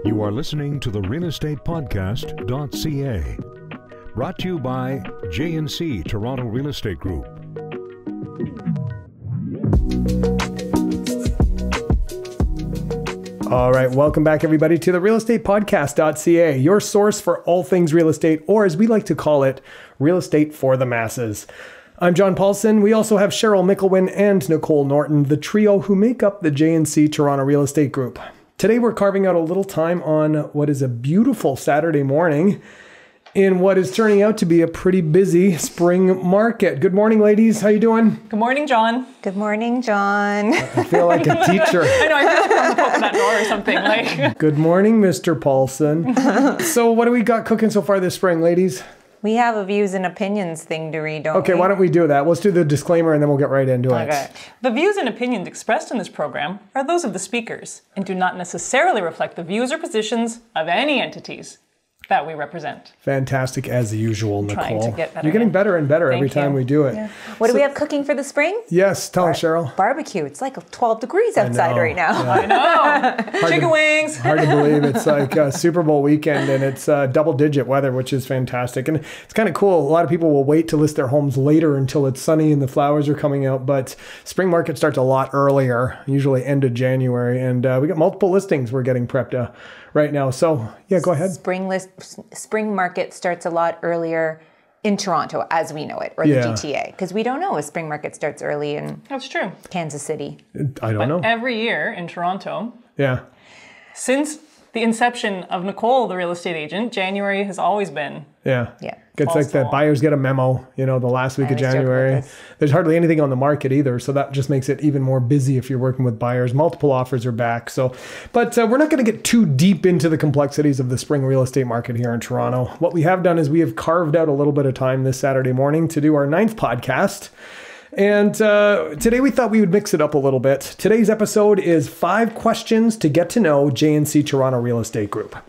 You are listening to the realestatepodcast.ca. Brought to you by jandc Toronto Real Estate Group. All right, welcome back everybody to the realestatepodcast.ca, your source for all things real estate, or as we like to call it, real estate for the masses. I'm John Paulson. We also have Cheryl Mickelwin and Nicole Norton, the trio who make up the jandc Toronto Real Estate Group. Today we're carving out a little time on what is a beautiful Saturday morning in what is turning out to be a pretty busy spring market. Good morning, ladies. How you doing? Good morning, John. Good morning, John. I feel like a teacher. I know, I feel like I'm open that door or something. Like. Good morning, Mr. Paulson. So what do we got cooking so far this spring, ladies? We have a views and opinions thing to read, don't we? Okay, why don't we do that? Let's do the disclaimer and then we'll get right into it. Okay. The views and opinions expressed in this program are those of the speakers and do not necessarily reflect the views or positions of any entities that we represent. Fantastic as usual, Nicole. Trying to get better. You're getting better and better every Thank time you. we do it. Yeah. What do we have cooking for the spring? Yes, tell us, Cheryl. Barbecue. It's like 12 degrees outside right now. I know. Chicken wings. Hard to believe. It's like a Super Bowl weekend and it's double-digit weather, which is fantastic. And it's kind of cool. A lot of people will wait to list their homes later until it's sunny and the flowers are coming out. But spring market starts a lot earlier, usually end of January. And we got multiple listings we're getting prepped right now. So, yeah, go ahead. Spring market starts a lot earlier in Toronto, as we know it, or the GTA. Because we don't know if spring market starts early in That's true. Kansas City. I don't know. Every year in Toronto, Yeah. since the inception of Nicole, the real estate agent, January has always been. Yeah. Yeah. It's like the Also- buyers get a memo, the last week of always joke about January. this. There's hardly anything on the market either. So that just makes it even more busy if you're working with buyers. Multiple offers are back. But we're not going to get too deep into the complexities of the spring real estate market here in Toronto. What we have done is we have carved out a little bit of time this Saturday morning to do our 9th podcast. And today we thought we would mix it up a little bit. Today's episode is 5 questions to get to know jandc Toronto Real Estate Group. I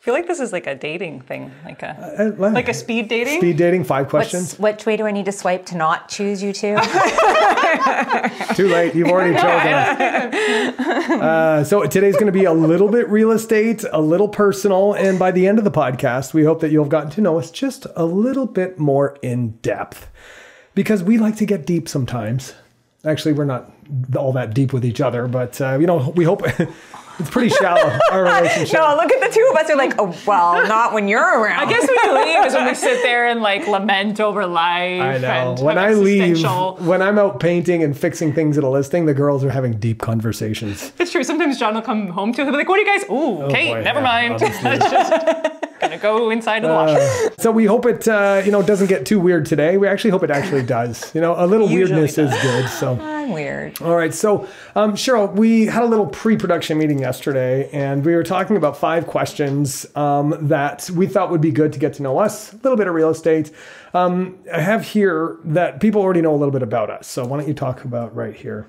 feel like this is like a dating thing, like a speed dating. Speed dating, 5 questions. Which way do I need to swipe to not choose you two? Too late. You've already chosen. So today's going to be a little bit real estate, a little personal. And by the end of the podcast, we hope that you'll have gotten to know us just a little bit more in depth. Because we like to get deep sometimes. Actually, we're not all that deep with each other, but we hope it's pretty shallow, our relationship. No, look at the two of us. Are like, oh, well, not when you're around. I guess when you leave is when we sit there and like lament over life. I know. And When have I leave, existential- when I'm out painting and fixing things at a listing, the girls are having deep conversations. It's true. Sometimes John will come home to it and be like, what are you guys? Ooh, Kate, boy, never yeah, mind. obviously. It's just gonna go inside of the washer. So we hope it, doesn't get too weird today. We actually hope it actually does. A little Usually weirdness is good. So. I'm weird. All right. So, Cheryl, we had a little pre-production meeting yesterday, and we were talking about 5 questions that we thought would be good to get to know us, a little bit of real estate. I have here that people already know a little bit about us. So why don't you talk about right here?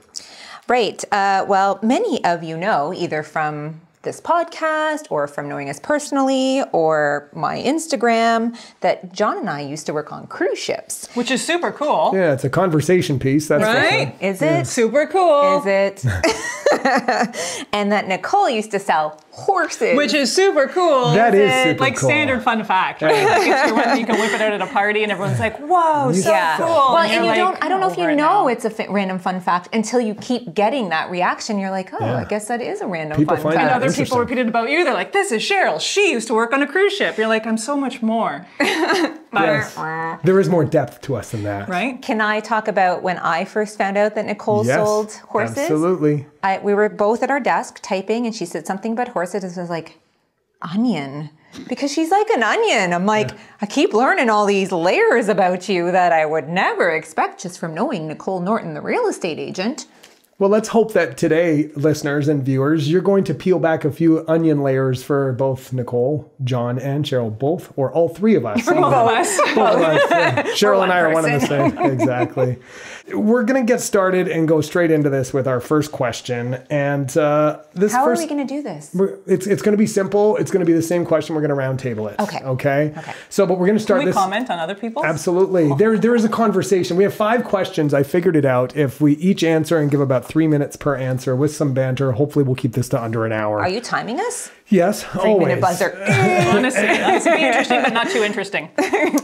Right. Well, many of you know, either from this podcast or from knowing us personally or my Instagram, that John and I used to work on cruise ships. Which is super cool. Yeah, it's a conversation piece. That's Right? Is it? Super cool. Is it? And that Nicole used to sell horses. Which is super cool. That is super like cool. standard fun fact, right? Like it's your one that you can whip it out at a party and everyone's like, whoa, so cool. Well, and you're you like, I don't know if you over it know now. it's a random fun fact until you keep getting that reaction. You're like, oh, Yeah. I guess that is a random People fun find fact. that Other Interesting. people repeated about you. They're like, this is Cheryl. She used to work on a cruise ship. You're like, I'm so much more. Yes. There is more depth to us than that. Right? Can I talk about when I first found out that Nicole Yes, sold horses? absolutely. We were both at our desk typing, and she said something about horses. And I was like, onion. Because she's like an onion. I'm like, I keep learning all these layers about you that I would never expect just from knowing Nicole Norton, the real estate agent. Well, let's hope that today, listeners and viewers, you're going to peel back a few onion layers for both Nicole, John, and Cheryl, both or all 3 of us. Both of us. Both of us, yeah. Cheryl and I are one and the person. same. Exactly. We're going to get started and go straight into this with our first question. And How are we going to do this? It's going to be simple. It's going to be the same question. We're going to round table it. Okay. So, but we're going to start Can we comment on other people? Absolutely. There is a conversation. We have 5 questions. I figured it out. If we each answer and give about 3 minutes per answer with some banter, hopefully we'll keep this to under an hour. Are you timing us? Yes, 3-minute buzzer. Honestly, that's be interesting, but not too interesting.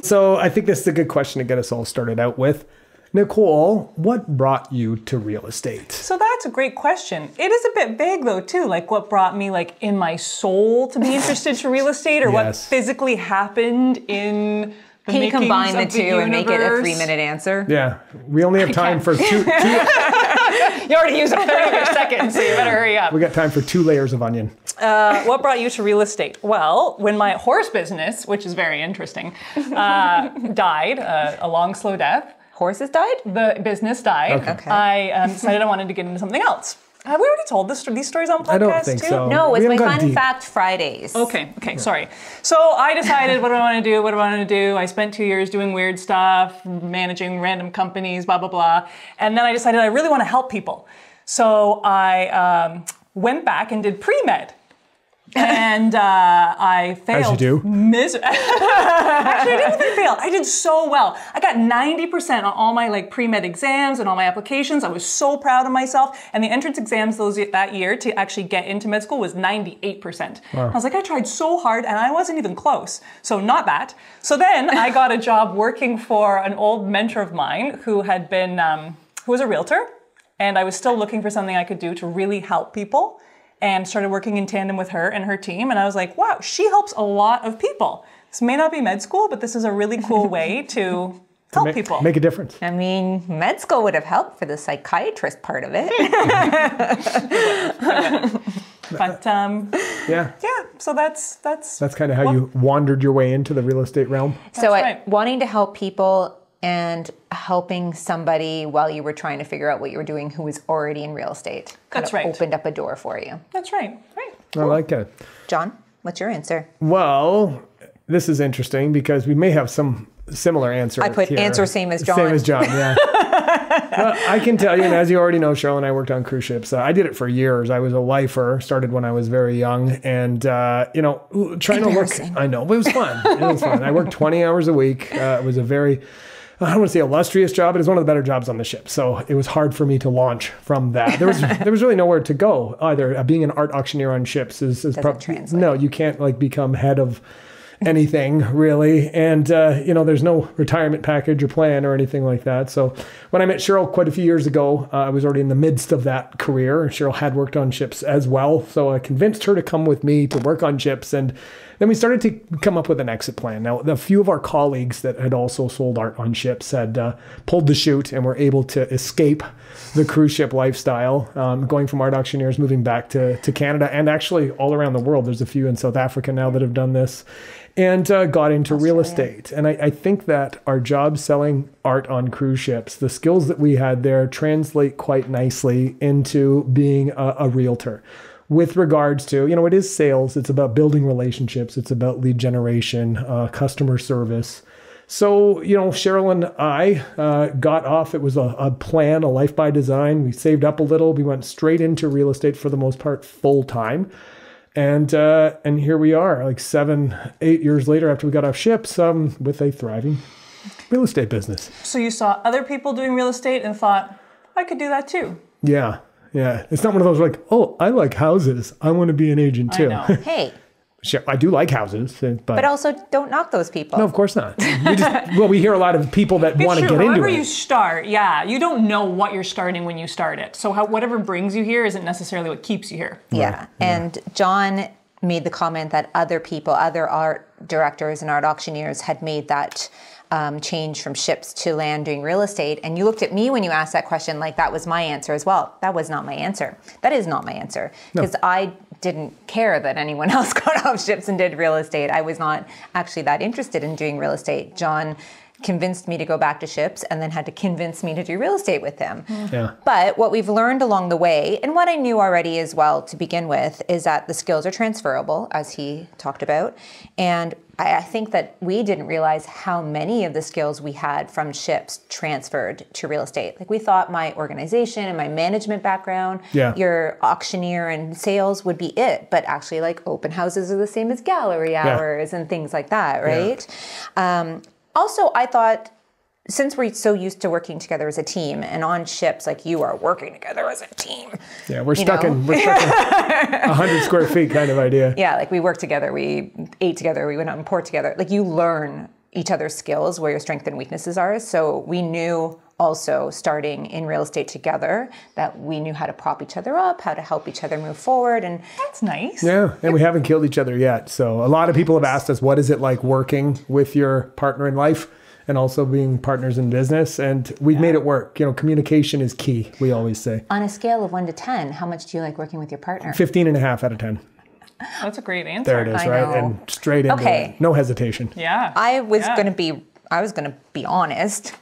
So I think this is a good question to get us all started out with. Nicole, what brought you to real estate? So that's a great question. It is a bit vague though too, like what brought me like in my soul to be interested to real estate, or what physically happened in the Can you combine the of two and make it a 3-minute answer? Yeah, we only have time for two. You already used up 30 of your seconds, so you better hurry up. We got time for 2 layers of onion. What brought you to real estate? Well, when my horse business, which is very interesting, died a long, slow death. Horses died? The business died. Okay. I decided I wanted to get into something else. Have we already told these stories on podcasts? I don't think too? so. No, it's We my haven't gone Fun deep. Fact Fridays. Okay, sorry. So I decided, what do I want to do? What do I want to do? I spent 2 years doing weird stuff, managing random companies, blah, blah, blah. And then I decided I really want to help people. So I went back and did pre-med. And I failed. As you do. Actually, I didn't even fail. I did so well. I got 90% on all my like pre-med exams and all my applications. I was so proud of myself. And the entrance exams that year to actually get into med school was 98%. Wow. I was like, I tried so hard and I wasn't even close. So not that. So then I got a job working for an old mentor of mine who had been, who was a realtor. And I was still looking for something I could do to really help people. And started working in tandem with her and her team. And I was like, wow, she helps a lot of people. This may not be med school, but this is a really cool way to help people. Make a difference. I mean, med school would have helped for the psychiatrist part of it. But yeah, so that's kind of how you wandered your way into the real estate realm. So right. wanting to help people and helping somebody while you were trying to figure out what you were doing who was already in real estate. That's right. Opened up a door for you. That's right. Right. I like it. John, what's your answer? Well, this is interesting because we may have some similar answer. I put here. answer same as John. Same as John, yeah. Well, I can tell you, and as you already know, Cheryl and I worked on cruise ships. I did it for years. I was a lifer, started when I was very young, and trying to work. I know, but it was fun. It was fun. I worked 20 hours a week. It was a very, I don't want to say illustrious job, but it was one of the better jobs on the ship. So it was hard for me to launch from that. There was really nowhere to go either. Being an art auctioneer on ships is probably no. You can't like become head of anything really, and there's no retirement package or plan or anything like that. So when I met Cheryl quite a few years ago, I was already in the midst of that career. Cheryl had worked on ships as well, so I convinced her to come with me to work on ships, and then we started to come up with an exit plan. Now, a few of our colleagues that had also sold art on ships had pulled the chute and were able to escape the cruise ship lifestyle, going from art auctioneers, moving back to Canada, and actually all around the world. There's a few in South Africa now that have done this, and got into real estate. And I think that our job selling art on cruise ships, the skills that we had there translate quite nicely into being a realtor. With regards to, it is sales. It's about building relationships. It's about lead generation, customer service. So, Cheryl and I got off. It was a plan, a life by design. We saved up a little. We went straight into real estate for the most part, full time. And here we are, like 7-8 years later after we got off ships, with a thriving real estate business. So you saw other people doing real estate and thought, I could do that too. Yeah. It's not one of those like, oh, I like houses. I want to be an agent too. I know. Hey. Sure, I do like houses, but also don't knock those people. No, of course not. We hear a lot of people that want to get into However it. you start, you don't know what you're starting when you start it. So whatever brings you here isn't necessarily what keeps you here. Yeah, and John made the comment that other people, other art directors and art auctioneers had made that change from ships to land doing real estate. And you looked at me when you asked that question like that was my answer as well. That was not my answer. That is not my answer. Because I didn't care that anyone else got off ships and did real estate. I was not actually that interested in doing real estate. John convinced me to go back to ships and then had to convince me to do real estate with him. Yeah. But what we've learned along the way, and what I knew already as well to begin with, is that the skills are transferable, as he talked about. And I think that we didn't realize how many of the skills we had from ships transferred to real estate. Like we thought my organization and my management background, your auctioneer and sales would be it. But actually like open houses are the same as gallery hours and things like that, right? Also, I thought, since we're so used to working together as a team, and on ships, like you are working together as a team. Yeah, we're stuck in 100 square feet kind of idea. Yeah, like we worked together, we ate together, we went out and port together. Like you learn each other's skills, where your strengths and weaknesses are. So we knew also starting in real estate together that we knew how to prop each other up, how to help each other move forward. And that's nice. Yeah, and we haven't killed each other yet. So a lot of people have asked us, what is it like working with your partner in life? And also being partners in business, and we've made it work. Communication is key, we always say. On a scale of 1 to 10, how much do you like working with your partner? 15.5 out of 10. That's a great answer. There it is, right? And straight into it. No hesitation. Yeah. I was gonna be honest.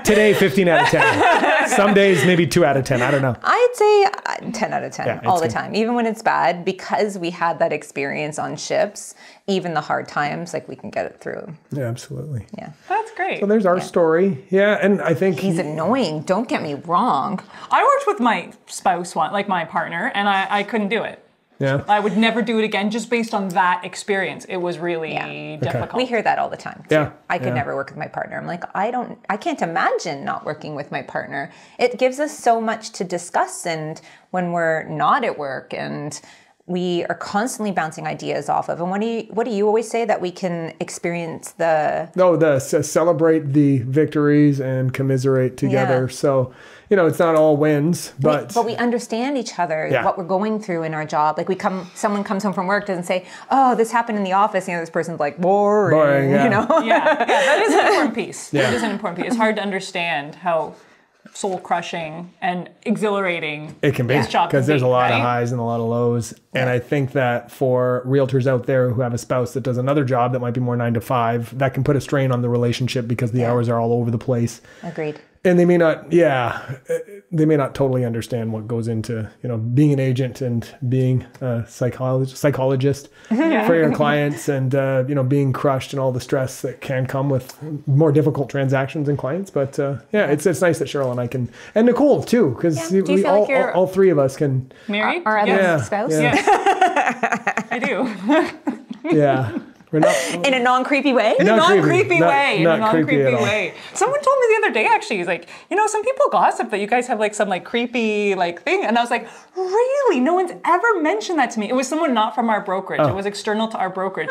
Today, 15 out of 10. Some days, maybe 2 out of 10. I don't know. I'd say 10 out of 10 all the time, even when it's bad, because we had that experience on ships. Even the hard times, like we can get it through. Yeah, absolutely. Yeah. That's great. So there's our story. Yeah, and I think he's annoying. Don't get me wrong. I worked with my spouse, like my partner, and I couldn't do it. Yeah. I would never do it again just based on that experience. It was really difficult. We hear that all the time. Too. Yeah. I could never work with my partner. I'm like, I can't imagine not working with my partner. It gives us so much to discuss, and when we're not at work, and we are constantly bouncing ideas off of. And what do you always say? That we can experience celebrate the victories and commiserate together. Yeah. So, it's not all wins, but we understand each other, what we're going through in our job. Like someone comes home from work, doesn't say, oh, this happened in the office. This person's like, boring. Yeah, that is an important piece. Yeah. That is an important piece. It's hard to understand how soul-crushing and exhilarating it can be, because there's a lot of highs and a lot of lows. And I think that for realtors out there who have a spouse that does another job that might be more 9 to 5, that can put a strain on the relationship because the hours are all over the place. Agreed. And they may not totally understand what goes into, being an agent and being a psychologist for your clients, and, being crushed and all the stress that can come with more difficult transactions and clients. But it's nice that Cheryl and I can, and Nicole too, because all three of us can. Married? Our other spouse? Yeah. I do. Yeah. We're not, in a non-creepy way? In a non-creepy way. Someone told me the other day, actually, he's like, some people gossip that you guys have like some like creepy like thing. And I was like, really? No one's ever mentioned that to me. It was someone not from our brokerage. It was external to our brokerage,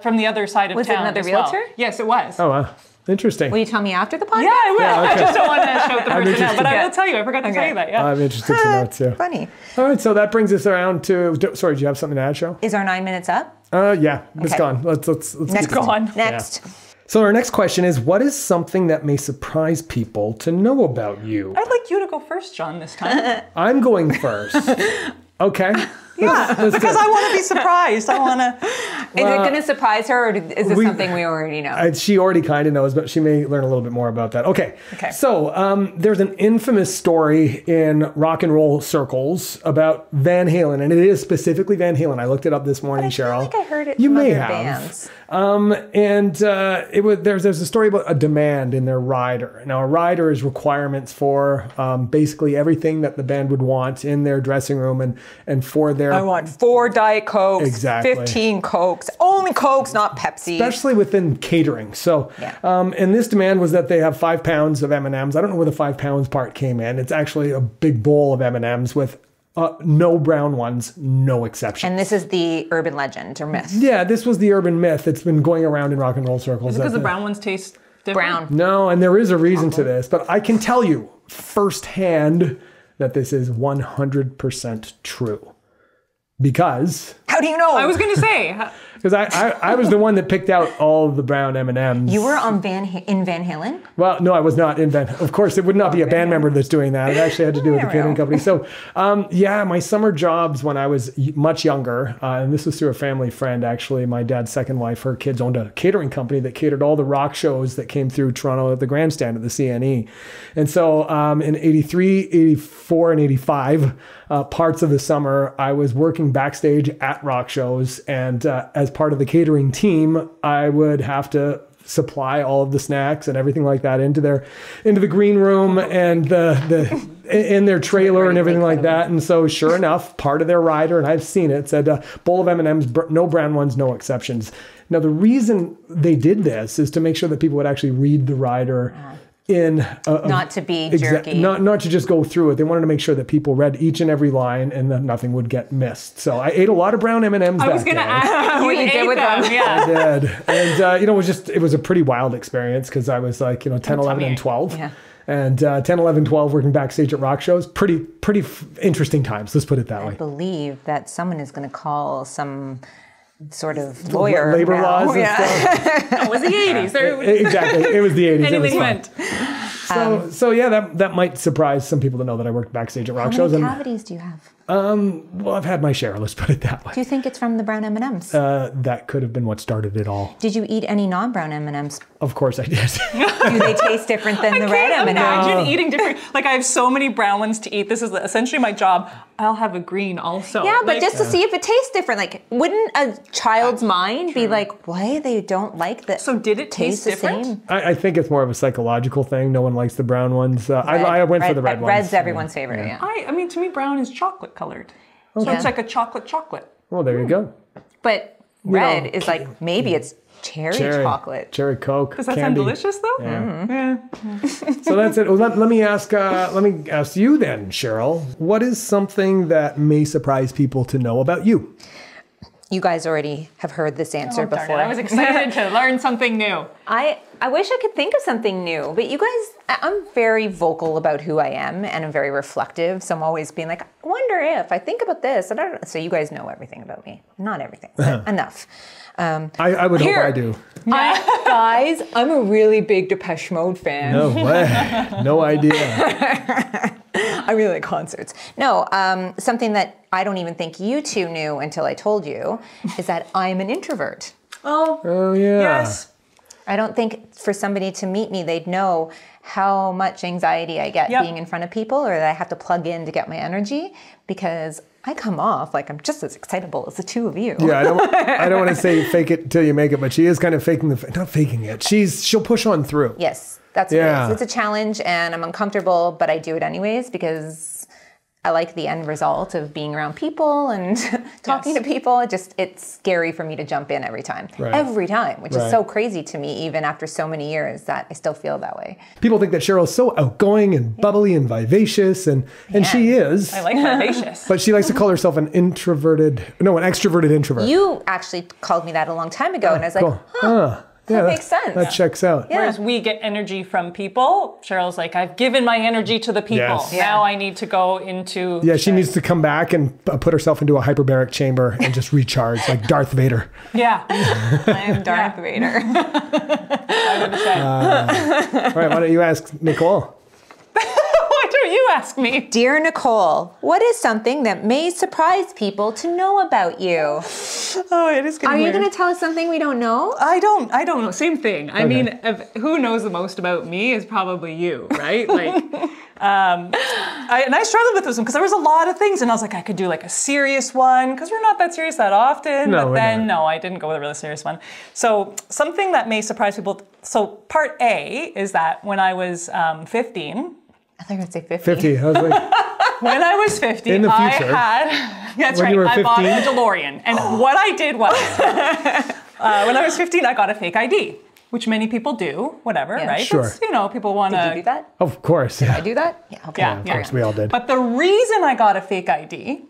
from the other side of town. Was it another realtor? Yes, it was. Oh, wow. Interesting. Will you tell me after the podcast? Yeah, I will. I just don't want to show the person now, but I will tell you. I forgot to tell you that. Yeah. I'm interested to know too. Funny. All right, so that brings us around to. Sorry, do you have something to add, Cheryl? Is our 9 minutes up? Yeah, it's gone. Let's next. Go on. Next. Yeah. So our next question is, what is something that may surprise people to know about you? I'd like you to go first, John, this time. I'm going first. Okay. Yeah, because I want to be surprised. I want to. Is it going to surprise her, or is this something we already know? She already kind of knows, but she may learn a little bit more about that. Okay. So there's an infamous story in rock and roll circles about Van Halen, and it is specifically Van Halen. I looked it up this morning, Cheryl. I feel like I heard it you from may other have. bands. There's a story about a demand in their rider. Now, a rider is requirements for basically everything that the band would want in their dressing room and for their. I want 4 Diet Cokes, exactly. 15 Cokes, only Cokes, not Pepsi. Especially within catering. So, and this demand was that they have 5 pounds of M&Ms. I don't know where the 5 pounds part came in. It's actually a big bowl of M&Ms with no brown ones, no exception. And this is the urban legend or myth. Yeah, this was the urban myth. It's been going around in rock and roll circles. Is it because the brown ones taste different? Brown. No, and there is a reason to this, but I can tell you firsthand that this is 100% true. Because... How do you know? I was going to say... Because I was the one that picked out all of the brown M&Ms. You were on Van Halen? Well, no, I was not in Van. Of course, it would not be a band member that's doing that. It actually had to do with the catering company. So, my summer jobs when I was much younger, and this was through a family friend, actually, my dad's second wife, her kids owned a catering company that catered all the rock shows that came through Toronto at the grandstand at the CNE. And so in 83, 84, and 85, parts of the summer, I was working backstage at rock shows, and as as part of the catering team, I would have to supply all of the snacks and everything like that into the green room and the in their trailer and everything like that. And so sure enough, part of their rider, and I've seen it, said bowl of M&Ms, no brown ones, no exceptions. Now the reason they did this is to make sure that people would actually read the rider in not to be jerky. Not to just go through it. They wanted to make sure that people read each and every line and that nothing would get missed. So I ate a lot of brown M&Ms. I was going to ask what you did with them. Yeah. I did. And, it was a pretty wild experience because I was like, 10, 11, and 12. Yeah. And 10, 11, 12 working backstage at rock shows. Pretty interesting times. Let's put it that way. I believe that someone is going to call some sort of lawyer. Labor laws and stuff. It was the 80s. Exactly. It was the 80s. Anything went. So that might surprise some people to know that I worked backstage at rock shows. How many cavities do you have? Well, I've had my share. Let's put it that way. Do you think it's from the brown M&Ms? That could have been what started it all. Did you eat any non-brown M&Ms? Of course I did. Do they taste different than the red M&Ms? Imagine eating different. Like I have so many brown ones to eat. This is essentially my job. I'll have a green also. Yeah, but just to see if it tastes different. Like, wouldn't a child's mind be like, why they don't like this? So did it taste different? Same? I think it's more of a psychological thing. No one likes the brown ones. I went for the red ones. Red's everyone's favorite. Yeah. I mean, to me, brown is chocolate colored. So it's like a chocolate. Well, there you go. But red is like, maybe it's cherry chocolate. Cherry Coke. Does that sound delicious though? Yeah. Mm-hmm. So that's it. Well, let me ask you then, Cheryl. What is something that may surprise people to know about you? You guys already have heard this answer before. I was excited to learn something new. I wish I could think of something new, but you guys, I'm very vocal about who I am and I'm very reflective. So I'm always being like, I wonder if I think about this. So you guys know everything about me. Not everything, but enough. I would hope I do. Guys, I'm a really big Depeche Mode fan. No way. No idea. I really like concerts. No, something that I don't even think you two knew until I told you is that I'm an introvert. Oh yeah. Yes. I don't think for somebody to meet me, they'd know how much anxiety I get being in front of people, or that I have to plug in to get my energy, because I come off like I'm just as excitable as the two of you. Yeah, I don't want to say fake it till you make it, but she is kind of not faking it. She'll push on through. Yes, that's what it is. It's a challenge and I'm uncomfortable, but I do it anyways because I like the end result of being around people and talking to people. It's scary for me to jump in every time. Every time, which is so crazy to me, even after so many years, that I still feel that way. People think that Cheryl's so outgoing and bubbly and vivacious, and she is. I like vivacious. But she likes to call herself an extroverted introvert. You actually called me that a long time ago, and I was like, yeah, that makes sense. That checks out. Yeah. Whereas we get energy from people, Cheryl's like, I've given my energy to the people. Yes. Now I need to go into... Yeah, she needs to come back and put herself into a hyperbaric chamber and just recharge like Darth Vader. Yeah. I am Darth Vader. All right, why don't you ask Nicole? Why don't you ask me? Dear Nicole, what is something that may surprise people to know about you? Oh, it is getting Are you weird. going to tell us something we don't know? I don't know. Same thing. I mean, who knows the most about me is probably you, right? Like, and I struggled with this one because there was a lot of things, and I was like, I could do like a serious one because we're not that serious that often. No, but then, no, I didn't go with a really serious one. So something that may surprise people. So part A is that when I was 15. I thought you were going to say 50. 50. I was like, when I was 50, in the I future, had, that's when right, you were I bought 15? a DeLorean. And what I did was, when I was 15, I got a fake ID, which many people do, whatever, right? Sure. It's, people want to... Did you do that? of course. Did I do that? Yeah, okay. Yeah, Of course, we all did. But the reason I got a fake ID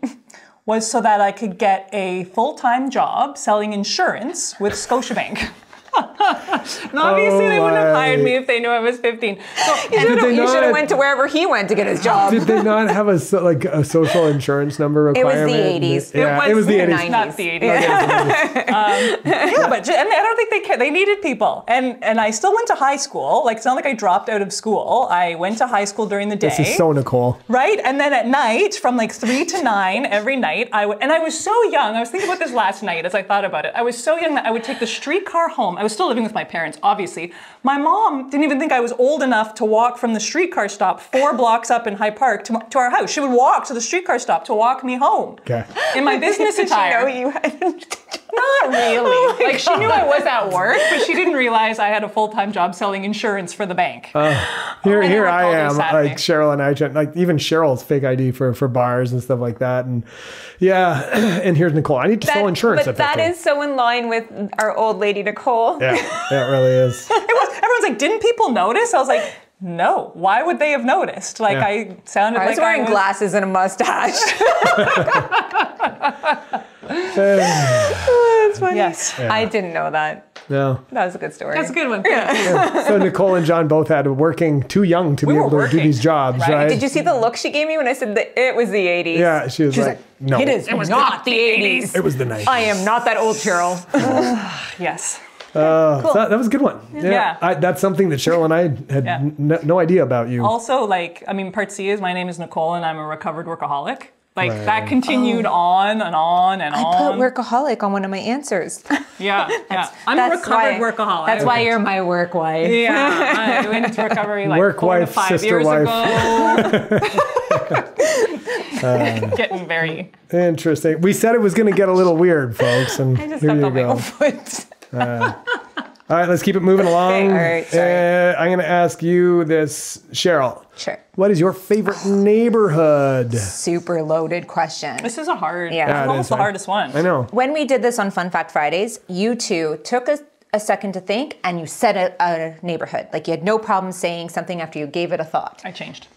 was so that I could get a full-time job selling insurance with Scotiabank. And obviously they wouldn't have hired me if they knew I was 15. So You should have went to wherever he went to get his job. Did they not have a social insurance number requirement? It was the 80s. Yeah, it was the 80s. Not the 80s. Yeah, but I don't think they cared. They needed people. And I still went to high school. Like, it's not like I dropped out of school. I went to high school during the day. This is so Nicole. Right? And then at night, from like 3 to 9 every night, and I was so young. I was thinking about this last night as I thought about it. I was so young that I would take the streetcar home. I was still living with my parents, obviously. My mom didn't even think I was old enough to walk from the streetcar stop 4 blocks up in High Park to our house. She would walk to the streetcar stop to walk me home. Okay. In my business attire. Did she know you had Not really. Like she knew I was at work, but she didn't realize I had a full-time job selling insurance for the bank. Here I am, like Cheryl and I, like even Cheryl's fake ID for bars and stuff like that. And yeah, and here's Nicole. I need to sell insurance. But that is so in line with our old lady Nicole. Yeah, it really is. Everyone's like, didn't people notice? I was like, no. Why would they have noticed? Like I sounded like I was wearing glasses and a mustache. That's funny. Yes. Yeah. I didn't know that. No. That was a good story. That's a good one. So Nicole and John both had working too young to be able to do these jobs, right? Did you see the look she gave me when I said that it was the 80s? Yeah, she was like, no. It was not the 80s. It was the 90s. I am not that old, Cheryl. Yes. Cool. So that was a good one. Yeah. That's something that Cheryl and I had no idea about you. Also, like, I mean, part C is my name is Nicole and I'm a recovered workaholic. Like that continued on and on and on. I put workaholic on one of my ansers. Yeah, I'm a recovered workaholic. That's why you're my work wife. Yeah, I went into recovery like work 4 to wife, 5 sister years wife. ago. Getting very interesting. We said it was going to get a little weird, folks, and I just here stepped you on my go. own foot. All right, let's keep it moving along. Okay, all right, sorry. I'm going to ask you this, Cheryl. Sure. What is your favorite neighborhood? Super loaded question. This is a hard. Yeah, it's almost the hardest one. I know. When we did this on Fun Fact Fridays, you two took a second to think and you said a neighborhood. Like you had no problem saying something after you gave it a thought. I changed.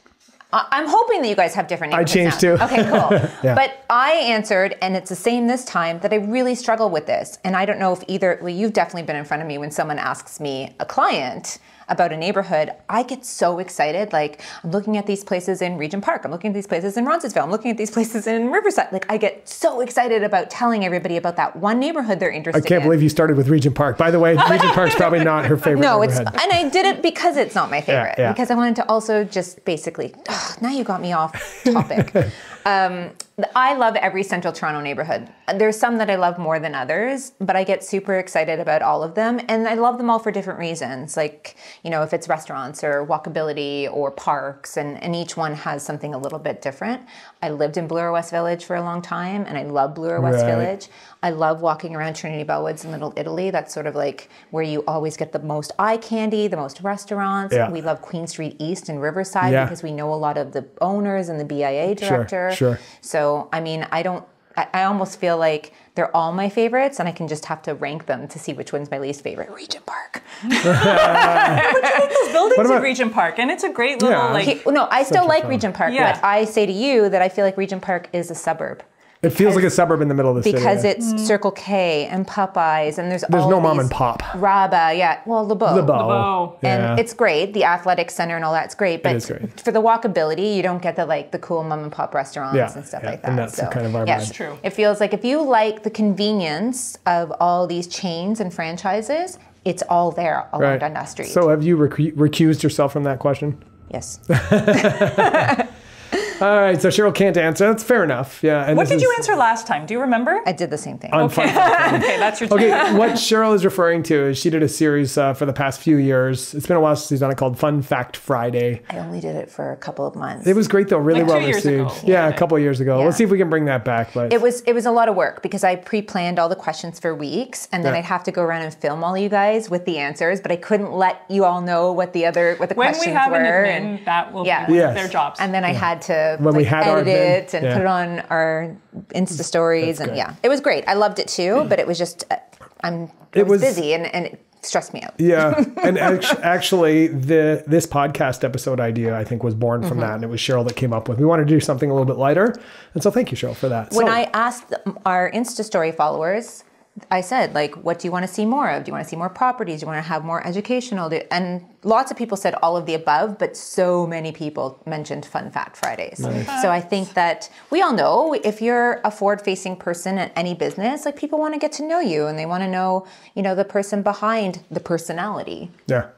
I'm hoping that you guys have different neighborhoods. I changed now. too. Okay, cool. Yeah. But I answered, and it's the same this time, that I really struggle with this. And I don't know if you've definitely been in front of me when someone asks me, a client, about a neighborhood. I get so excited. Like, I'm looking at these places in Regent Park. I'm looking at these places in Roncesvalles. I'm looking at these places in Riverside. Like, I get so excited about telling everybody about that one neighborhood they're interested in. I can't believe you started with Regent Park. By the way, Regent Park's probably not her favorite neighborhood. And I did it because it's not my favorite. Yeah. Because I wanted to also just basically, now you got me off topic. I love every central Toronto neighborhood. There's some that I love more than others, but I get super excited about all of them. And I love them all for different reasons. Like, you know, if it's restaurants or walkability or parks, and each one has something a little bit different. I lived in Bloor West Village for a long time, and I love Bloor West Village. I love walking around Trinity Bellwoods in Little Italy. That's sort of like where you always get the most eye candy, the most restaurants. Yeah. We love Queen Street East and Riverside because we know a lot of the owners and the BIA director. Sure. So, I mean, I almost feel like they're all my favorites, and I can just have to rank them to see which one's my least favorite. Regent Park. But you like those buildings in Regent Park, and it's a great little I still like Regent Park, Yeah. but I say to you that I feel like Regent Park is a suburb. It feels like a suburb in the middle of the city. Because it's Circle K and Popeyes, and there's all no these mom and pop. Raba, Le Beau. Yeah. And it's great. The athletic center and all that's great. But is great. for the walkability, you don't get the cool mom and pop restaurants and stuff like that. And that's kind of our yes, vibe. True. It feels like if you like the convenience of all these chains and franchises, it's all there along Dundas Street. So have you recused yourself from that question? Yes. All right, so Cheryl can't answer. That's fair enough. Yeah. And What did you answer last time? Do you remember? I did the same thing. Okay, that's your turn. Okay, what Cheryl is referring to is she did a series for the past few years. It's been a while since she's done it, called Fun Fact Friday. I only did it for a couple of months. It was great though, really Like well 2 years received. ago. Yeah, a couple of years ago. Yeah. Let's see if we can bring that back. But It was a lot of work because I pre-planned all the questions for weeks, and then I'd have to go around and film all you guys with the answers, but I couldn't let you all know what the questions When we have were. an admin, that will be one of their jobs. And then I had to When we had our edit it and admin, put it on our Insta stories, and it was great. I loved it too, but it was just I was busy and it stressed me out. Yeah, and actually, this podcast episode idea I think was born from that, and it was Cheryl that came up with. We wanted to do something a little bit lighter, and so thank you, Cheryl, for that. When I asked our Insta story followers, I said, like, what do you want to see more of? Do you want to see more properties? Do you want to have more educational? And lots of people said all of the above, but so many people mentioned Fun Fact Fridays. Nice. So I think that we all know if you're a forward-facing person at any business, like, people want to get to know you, and they want to know, the person behind the personality. Yeah.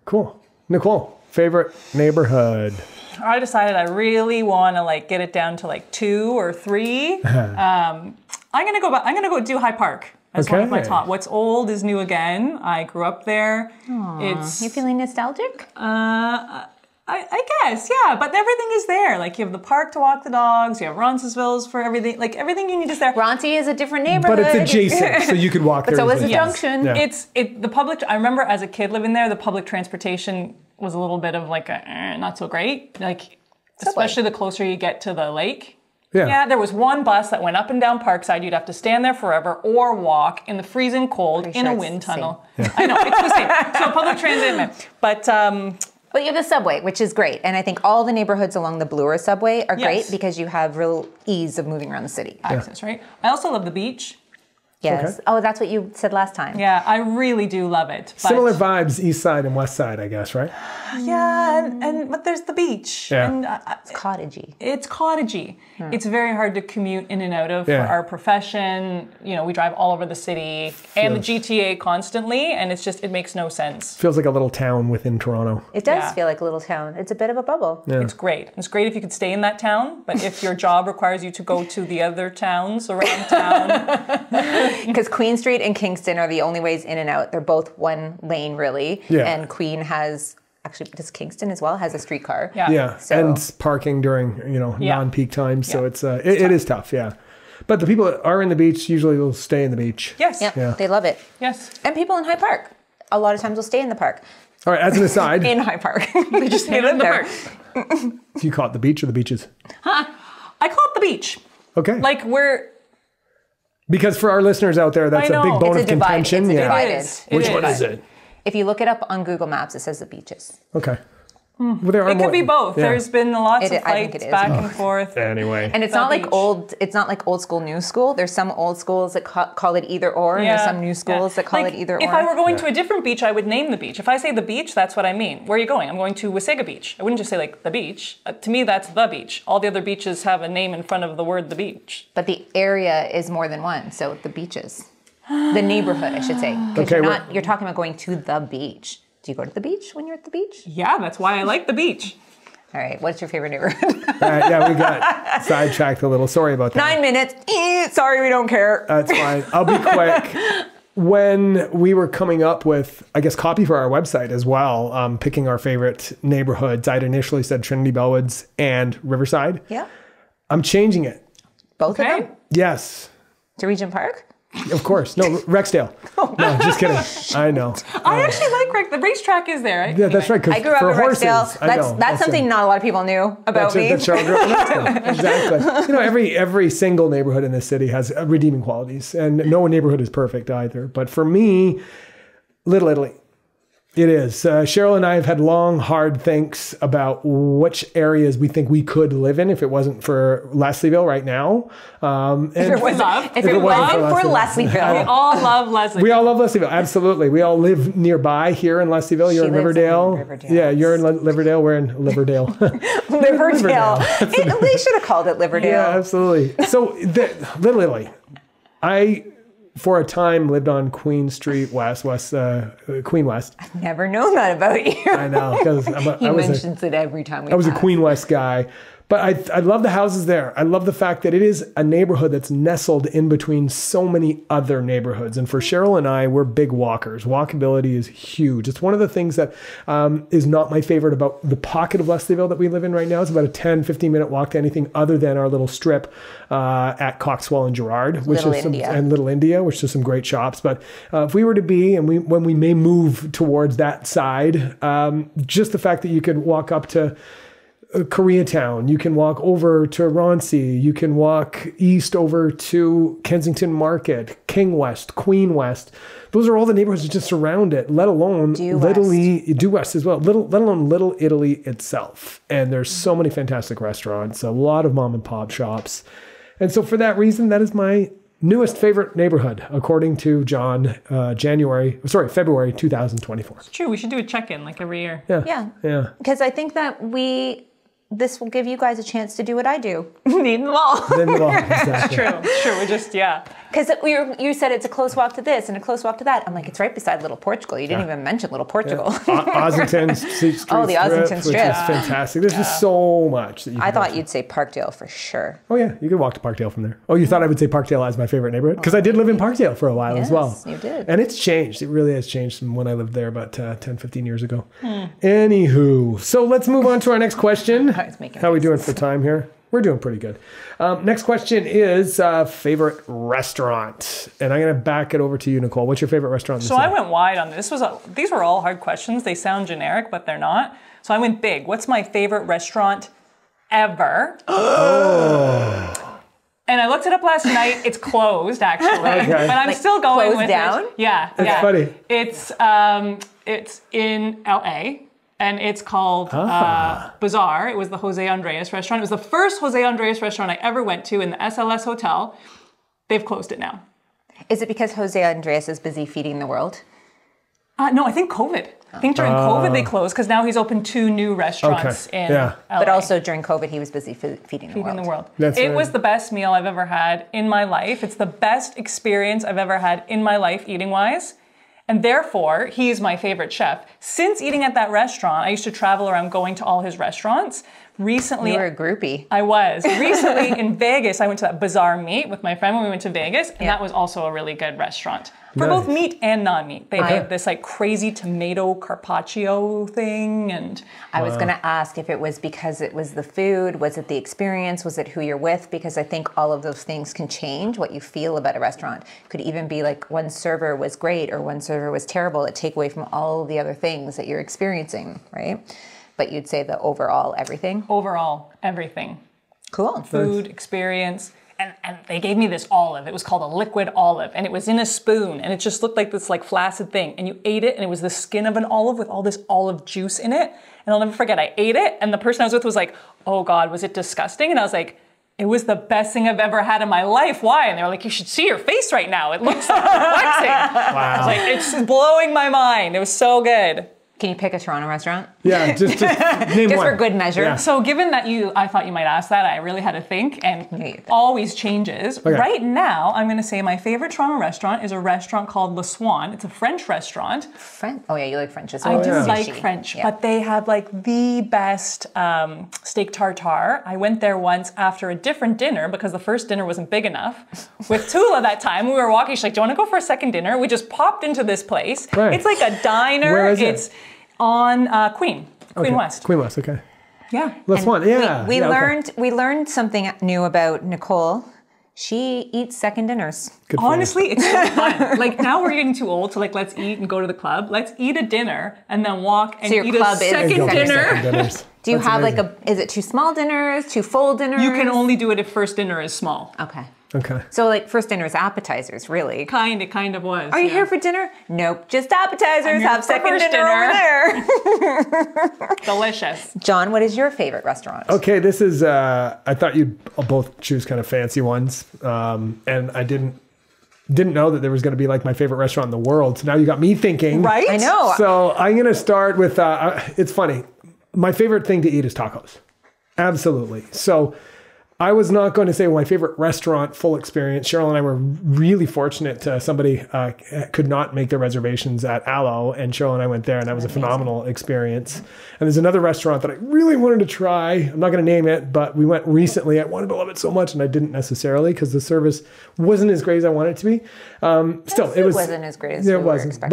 Cool. Nicole, favorite neighborhood? I decided I really want to get it down to 2 or 3. I'm gonna go do High Park as one of my top. What's old is new again. I grew up there. Aww, you feeling nostalgic? I I guess, yeah, but everything is there. Like you have the park to walk the dogs, you have Roncesvalles for everything. Like everything you need is there. Ronci is a different neighborhood. But it's adjacent, so you could walk there. So is the easily. junction. Yeah. I remember as a kid living there, the public transportation was a little bit of like not so great. Like especially the closer you get to the lake. Yeah, there was one bus that went up and down Parkside. You'd have to stand there forever or walk in the freezing cold in a wind tunnel. Yeah. I know, it's the same. So public transit, But you have the subway, which is great. And I think all the neighborhoods along the Bloor subway are great because you have real ease of moving around the city. Access, right? I also love the beach. Yes. Okay. Oh, that's what you said last time. Yeah, I really do love it. Similar vibes, east side and west side, I guess, right? Yeah, but there's the beach. Yeah. And, it's cottagey. It's cottagey. It's very hard to commute in and out of for our profession. You know, we drive all over the city and the GTA constantly, and it makes no sense. Feels like a little town within Toronto. It does feel like a little town. It's a bit of a bubble. Yeah. It's great. It's great if you could stay in that town, but if your job requires you to go to the other towns around town... Because Queen Street and Kingston are the only ways in and out. They're both one lane, really. Yeah. And Queen has, actually, does Kingston as well, has a streetcar. Yeah. So. And parking during, non-peak times. So it's it is tough, But the people that are in the beach usually will stay in the beach. Yes. Yeah. They love it. Yes. And people in High Park, a lot of times will stay in the park. All right, as an aside. In High Park. They just live in there. Do you call it the beach or the beaches? I call it the beach. Okay. Like Because for our listeners out there, that's a big bone of contention. It's divided. Which one is it? If you look it up on Google Maps, it says the beaches. Okay. Well, there are it could be both. Yeah. There's been lots of fights back and forth. Anyway. And it's not like old school, new school. There's some old schools that call it either or, and there's some new schools that call it either or. If I were going to a different beach, I would name the beach. If I say the beach, that's what I mean. Where are you going? I'm going to Wasaga Beach. I wouldn't just say like the beach. To me, that's the beach. All the other beaches have a name in front of the word the beach. But the area is more than one, so the beaches. The neighborhood, I should say. Because you're talking about going to the beach. Do you go to the beach when you're at the beach? Yeah, that's why I like the beach. All right, what's your favorite neighborhood? We got sidetracked a little. Sorry about that. 9 minutes. Sorry, we don't care. That's fine. I'll be quick. When we were coming up with, I guess, copy for our website as well, picking our favorite neighborhoods, I'd initially said Trinity Bellwoods and Riverside. Yeah. I'm changing it. Both of them? Yes. To Regent Park? Of course. No, Rexdale. No, just kidding. I know. I actually like the racetrack is there. Right? Yeah, that's right. I grew up in Rexdale. That's something not a lot of people knew about me. That's Cheryl grew up in Rexdale. Exactly. Every single neighborhood in this city has redeeming qualities, and no neighborhood is perfect either. But for me, Little Italy. It is. Cheryl and I have had long, hard thinks about which areas we think we could live in if it wasn't for Leslieville right now. If it wasn't for Leslieville. We all love Leslieville. We all love Leslieville. Absolutely. We all live nearby here in Leslieville. You're in Riverdale. Yeah, you're in Riverdale. We're in Liverdale. Liverdale. They should have called it Liverdale. Yeah, absolutely. So, Little Italy. For a time, lived on Queen Street Queen West. I've never known that about you. I know, because he mentions it every time we I was a Queen West guy. But I love the houses there. I love the fact that it is a neighborhood that's nestled in between so many other neighborhoods. And for Cheryl and I, we're big walkers. Walkability is huge. It's one of the things that is not my favorite about the pocket of Leslieville that we live in right now. It's about a 10, 15-minute walk to anything other than our little strip at Coxwell and Gerard, and Little India, which is some great shops. But if we were to be, and when we may move towards that side, just the fact that you could walk up to Koreatown, you can walk over to Ronci, you can walk east over to Kensington Market, King West, Queen West. Those are all the neighborhoods that just surround it, let alone Due West as well, let alone Little Italy itself. And there's so many fantastic restaurants, a lot of mom and pop shops. And so for that reason, that is my newest favorite neighborhood, according to John, February 2024. It's true. We should do a check-in like every year. Yeah. Because I think that this will give you guys a chance to do what I do. Eat them all. Exactly. True. We're just, yeah. Because you said it's a close walk to this and a close walk to that. I'm like, it's right beside Little Portugal. You didn't even mention Little Portugal. Ossington Street Oh, the Ossington Strip. Which is fantastic. There's just so much that you can I thought you'd say Parkdale for sure. Oh, yeah. You could walk to Parkdale from there. Oh, you thought I would say Parkdale as my favorite neighborhood? Because I did live in Parkdale for a while as well. Yes, you did. And it's changed. It really has changed from when I lived there about 10, 15 years ago. Anywho. So let's move on to our next question. How are we doing for time here? We're doing pretty good. Next question is favorite restaurant. And I'm going to back it over to you, Nicole. What's your favorite restaurant? So I went wide on this. These were all hard questions. They sound generic, but they're not. So I went big. What's my favorite restaurant ever? Oh. And I looked it up last night. It's closed, actually. Okay. But I'm still going with down? it. Yeah. That's funny. It's in LA. And it's called Bazaar. It was the Jose Andres restaurant. It was the first Jose Andres restaurant I ever went to in the SLS Hotel. They've closed it now. Is it because Jose Andres is busy feeding the world? No, I think COVID. I think during COVID they closed because now he's opened 2 new restaurants in LA. But also during COVID he was busy feeding the world. It was the best meal I've ever had in my life. It's the best experience I've ever had in my life eating-wise. And therefore, he is my favorite chef. Since eating at that restaurant, I used to travel around going to all his restaurants. Recently, you were a groupie. I was. Recently in Vegas, I went to that Bazaar Meat with my friend when we went to Vegas, and that was also a really good restaurant. For both meat and non-meat. They have this like crazy tomato carpaccio thing. And I was going to ask if it was because it was the food, was it the experience, was it who you're with? Because I think all of those things can change what you feel about a restaurant. Could even be like one server was great or one server was terrible. It take away from all the other things that you're experiencing, right? But you'd say the overall everything? Overall everything. Cool. Food, experience. And they gave me this olive. It was called a liquid olive, and it was in a spoon, and it just looked like this like flaccid thing. And you ate it, and it was the skin of an olive with all this olive juice in it. And I'll never forget, I ate it, and the person I was with was like, "Oh God, was it disgusting?" And I was like, "It was the best thing I've ever had in my life. Why?" And they were like, "You should see your face right now. It looks like perplexing." Wow. I was like, "It's blowing my mind. It was so good." Can you pick a Toronto restaurant? Yeah, just name just one. for good measure. Yeah. So given that I thought you might ask that, I really had to think, and always changes. Okay. Right now, I'm going to say my favorite Toronto restaurant is a restaurant called Le Swan. It's a French restaurant. Oh yeah, you like French as well. I do like French, but they have like the best steak tartare. I went there once after a different dinner because the first dinner wasn't big enough. With Tula that time, we were walking. She's like, "Do you want to go for a second dinner?" We just popped into this place. Right. It's like a diner. Where is it? On Queen West. Queen West, okay. Yeah. That's one. Yeah. We learned something new about Nicole. She eats second dinners. Honestly, it's so fun. Like now we're getting too old to like let's eat and go to the club. Let's eat a dinner and then walk and eat a second dinner. Do you have amazing. Is it 2 small dinners, 2 full dinners? You can only do it if first dinner is small. Okay. Okay. So like first dinner is appetizers, really? Kind of was. Are you here for dinner? Nope, just appetizers. Have second dinner over there. Delicious. John, what is your favorite restaurant? Okay, this is, I thought you'd both choose kind of fancy ones. And I didn't know that there was going to be like my favorite restaurant in the world. So now you got me thinking. Right? I know. So I'm going to start with, it's funny. My favorite thing to eat is tacos. Absolutely. So I was not going to say my favorite restaurant full experience. Cheryl and I were really fortunate. Somebody could not make their reservations at Aloe, and Cheryl and I went there, and that was a phenomenal experience. And there's another restaurant that I really wanted to try. I'm not going to name it, but we went recently. I wanted to love it so much, and I didn't necessarily because the service wasn't as great as I wanted it to be. Still, it wasn't as great as you were expecting.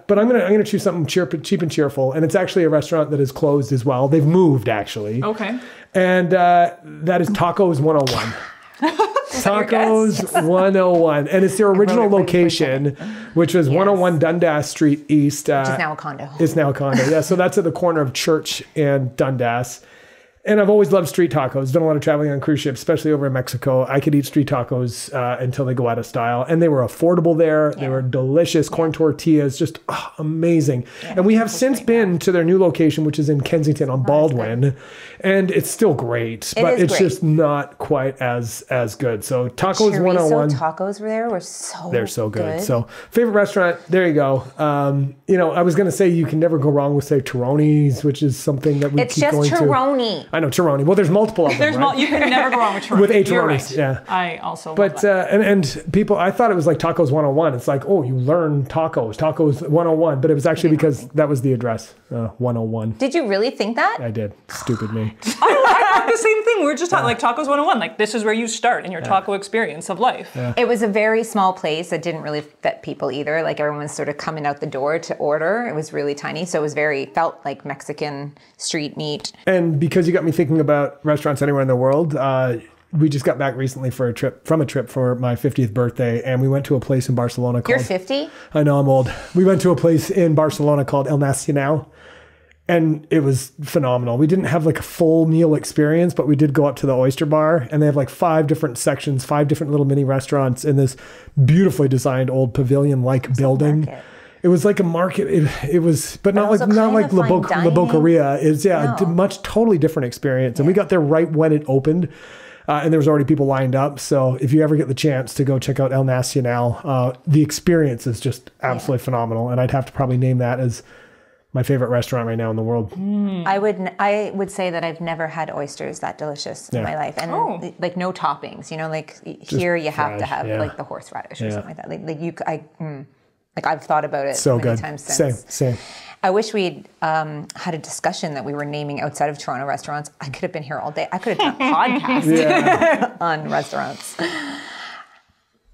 But I'm gonna choose something cheap and cheerful, and it's actually a restaurant that is closed as well. They've moved actually. Okay. And that is Tacos 101. Tacos 101. And it's their original location, which was 101 Dundas Street East. Which is now a condo. It's now a condo, yeah. So that's at the corner of Church and Dundas. And I've always loved street tacos. Done a lot of traveling on cruise ships, especially over in Mexico. I could eat street tacos until they go out of style. And they were affordable there. Yeah. They were delicious. Corn tortillas, just amazing. Yeah, and we have since been to their new location, which is in Kensington on Baldwin. And it's still great, but it's just not quite as good. So Tacos Chorizo 101. Tacos were they're so good. So favorite restaurant, there you go. I was going to say you can never go wrong with, say, Teroni's, which is something that we keep going to. It's just Teroni. I know Tironi. Well, there's multiple of them. There's right? you can never go wrong with Tironi. With a You're Tironis, right. yeah. I also But love that. and people, I thought it was like Tacos 101. It's like, oh, you learn tacos 101, but it was actually because that was the address, 101. Did you really think that? I did. Stupid me. I thought the same thing. We were just talking like Tacos 101. Like this is where you start in your taco experience of life. Yeah. It was a very small place that didn't really fit people either. Like everyone was sort of coming out the door to order. It was really tiny, so it was felt like Mexican street meat. And because you got me thinking about restaurants anywhere in the world, we just got back recently from a trip for my 50th birthday, and we went to a place in Barcelona called... You're 50? I know, I'm old. We went to a place in Barcelona called El Nacional, and it was phenomenal. We didn't have like a full meal experience, but we did go up to the oyster bar, and they have like 5 different sections, 5 different little mini restaurants in this beautifully designed old pavilion-like building. It was like a market. It was, but not like La Boqueria. It's a much totally different experience. And we got there right when it opened, and there was already people lined up. So if you ever get the chance to go check out El Nacional, the experience is just absolutely phenomenal. And I'd have to probably name that as my favorite restaurant right now in the world. I would say that I've never had oysters that delicious in my life, and like no toppings. You know, like here you have to have like the horseradish or something like that. Like I've thought about it so many times since. Same. I wish we'd had a discussion that we were naming outside of Toronto restaurants. I could have been here all day. I could have done a podcast on restaurants. Is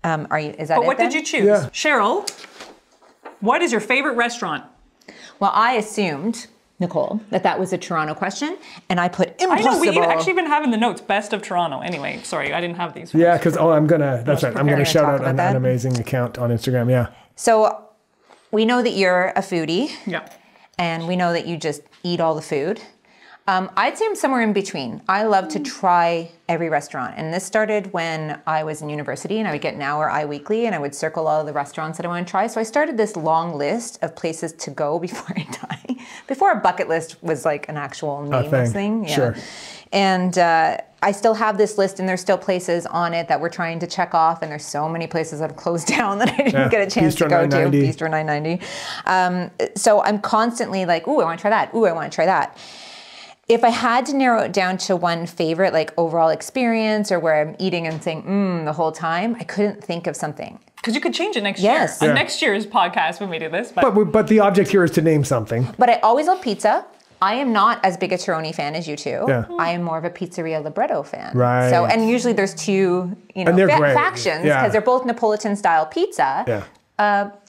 that But it what then? did you choose? Yeah. Cheryl, what is your favorite restaurant? Well, I assumed, Nicole, that was a Toronto question, and I put impossible. I know, we've actually been having the notes, best of Toronto. Anyway, sorry, I didn't have these. Yeah, because, I'm going to shout out an that. amazing account on Instagram. Yeah. So we know that you're a foodie. Yeah. And we know that you just eat all the food. I'd say I'm somewhere in between. I love to try every restaurant. And this started when I was in university, and I would get an hour iWeekly, and I would circle all of the restaurants that I want to try. So I started this long list of places to go before I die. Before a bucket list was like an actual nameless thing. Yeah. Sure. And I still have this list, and there's still places on it that we're trying to check off, and there's so many places that have closed down that I didn't get a chance to go to. Bistro 990. So I'm constantly like, ooh, I want to try that. Ooh, I want to try that. If I had to narrow it down to one favorite, like overall experience or where I'm eating and saying, the whole time, I couldn't think of something. Because you could change it next Yes. year. Yeah. On next year's podcast when we do this. But the object here is to name something. But I always love pizza. I am not as big a Tironi fan as you two. Yeah. I am more of a Pizzeria Libretto fan. Right. So, and usually there's two, And they're great. factions because Yeah. they're both Neapolitan style pizza. Yeah.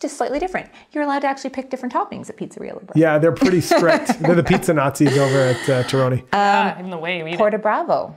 Just slightly different. You're allowed to actually pick different toppings at Pizzeria Libretto. Yeah, they're pretty strict. They're the pizza Nazis over at Tironi. in the way we Porta Bravo.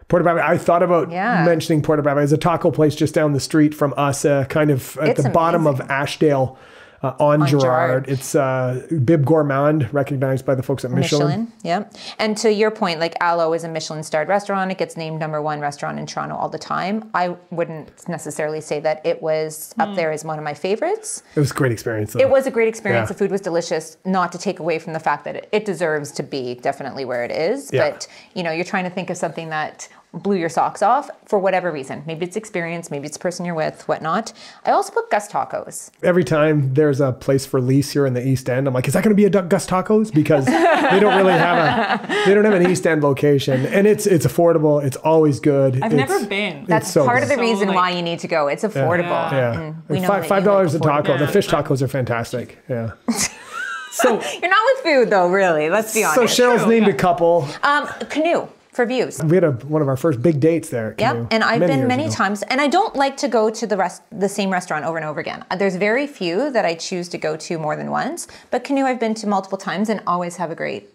Porta Brava. I thought about mentioning Porta Brava. It's a taco place just down the street from us, kind of at the bottom of Ashdale on Gerrard. It's Bib Gourmand, recognized by the folks at Michelin. Yeah. And to your point, like Aloe is a Michelin-starred restaurant. It gets named #1 restaurant in Toronto all the time. I wouldn't necessarily say that it was up there as one of my favorites. It was a great experience, though. It was a great experience. Yeah. The food was delicious, not to take away from the fact that it deserves to be definitely where it is. Yeah. But, you're trying to think of something that blew your socks off for whatever reason. Maybe it's experience, maybe it's the person you're with, whatnot. I also put Gus Tacos. Every time there's a place for lease here in the East End, I'm like, is that going to be a Gus Tacos? Because they don't have an East End location, and it's affordable. It's always good. I've never been. That's so part of the So, reason like- why you need to go. It's affordable. Yeah. And we know Like that $5 you a taco. Yeah. The fish tacos are fantastic. Yeah. So You're not with food though, really. Let's be honest. So Cheryl's named a couple. Canoe for views. We had one of our first big dates there. Yep, and I've been many years ago. times, and I don't like to go to the same restaurant over and over again. There's very few that I choose to go to more than once, but Canoe I've been to multiple times and always have a great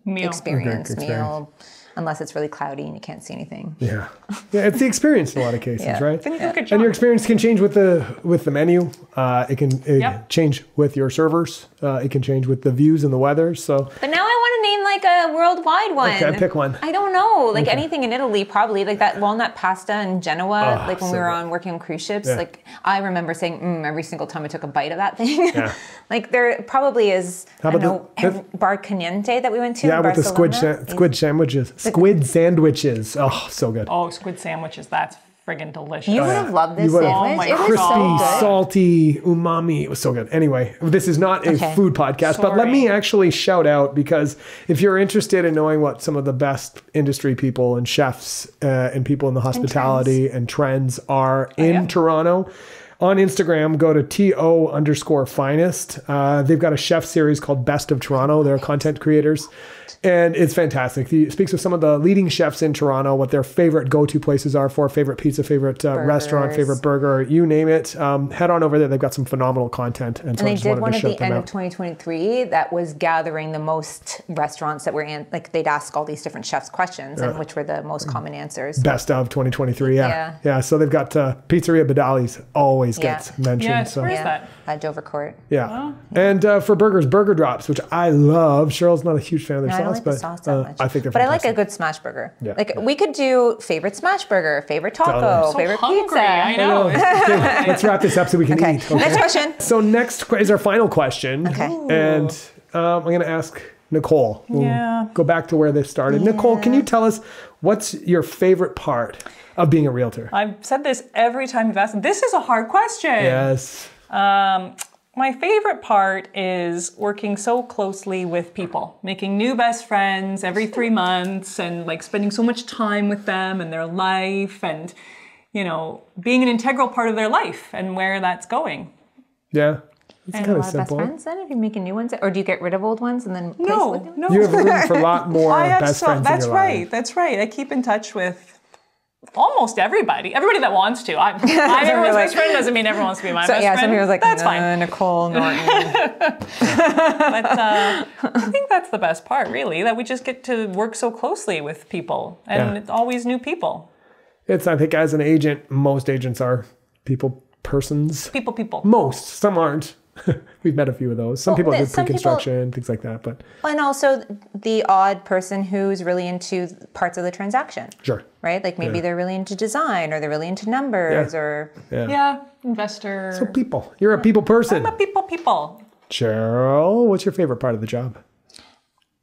experience. Meal, unless it's really cloudy and you can't see anything. Yeah, it's the experience in a lot of cases, Yeah. right? Good And job. your experience can change with the menu. It can change with your servers. It can change with the views and the weather. So But now I want to name like a worldwide one. Okay, pick one. I don't know, like anything in Italy, probably like that walnut pasta in Genoa. Oh, like when so we were good. working on cruise ships. Yeah. Like I remember saying every single time I took a bite of that thing. Yeah. Like there probably is. How I don't know, about Bar Caliente that we went to. yeah, in with the Barcelona. squid sandwiches. Squid sandwiches. Oh, so good. Oh, squid sandwiches. That's friggin' delicious. You would have loved this You would've- sandwich. Oh my It was Crispy, so good. salty, umami. It was so good. Anyway, this is not a Okay. food podcast, but let Sorry. me actually shout out, because if you're interested in knowing what some of the best industry people and chefs and people in the hospitality and trends are in yeah. Toronto, on Instagram, go to TO_finest. They've got a chef series called Best of Toronto. They're content creators. And it's fantastic. He speaks with some of the leading chefs in Toronto, what their favorite go-to places are for, favorite pizza, favorite restaurant, Burgers. favorite burger, you name it. Head on over there. They've got some phenomenal content. And so And I they just did wanted one to at shout the them end of out. 2023 that was gathering the most restaurants that were in, like they'd ask all these different chefs questions and which were the most common ansers. Best of 2023. Yeah. Yeah. So they've got Pizzeria Badali's always Yeah. gets mentioned. Yes, so where is Yeah, that? at Dover Court. yeah. And for burgers, Burger Drops, which I love. Cheryl's not a huge fan of their No, I don't sauce, like the but sauce that much. I think they're But I like a fantastic. good smash burger. Yeah. Like we could do favorite smash burger, favorite taco, Totally. So favorite hungry, pizza. I know. Okay, let's wrap this up so we can Okay. eat. Okay. Next question. So next is our final question. Okay. And I'm going to ask Nicole. We'll Yeah. go back to where this started. Nicole, can you tell us what's your favorite part of being a realtor? I've said this every time you've asked. This is a hard question. Yes. My favorite part is working so closely with people, making new best friends every 3 months and like spending so much time with them and their life and, you know, being an integral part of their life and where that's going. Yeah. It's And kind a of lot of best simple. friends then if you're making new ones? Or do you get rid of old ones and then replace No, with new ones? no. You have room for a lot more I have best so, friends that's in your right. life. That's right. I keep in touch with almost everybody that wants to. I'm everyone's best friend doesn't mean everyone wants to be my So best yeah, friend. some people are like, that's fine. Nicole Norton. But I think that's the best part, really, that we just get to work so closely with people and Yeah. it's always new people. It's, I think, as an agent, most agents are persons. People. Most. Some aren't. We've met a few of those. Some people do some people- pre-construction, things like that. But And also the odd person who's really into parts of the transaction. sure. Right? Like maybe they're really into design or they're really into numbers Yeah. or Yeah, investor. So people. You're a people person. I'm a people. Cheryl, what's your favorite part of the job?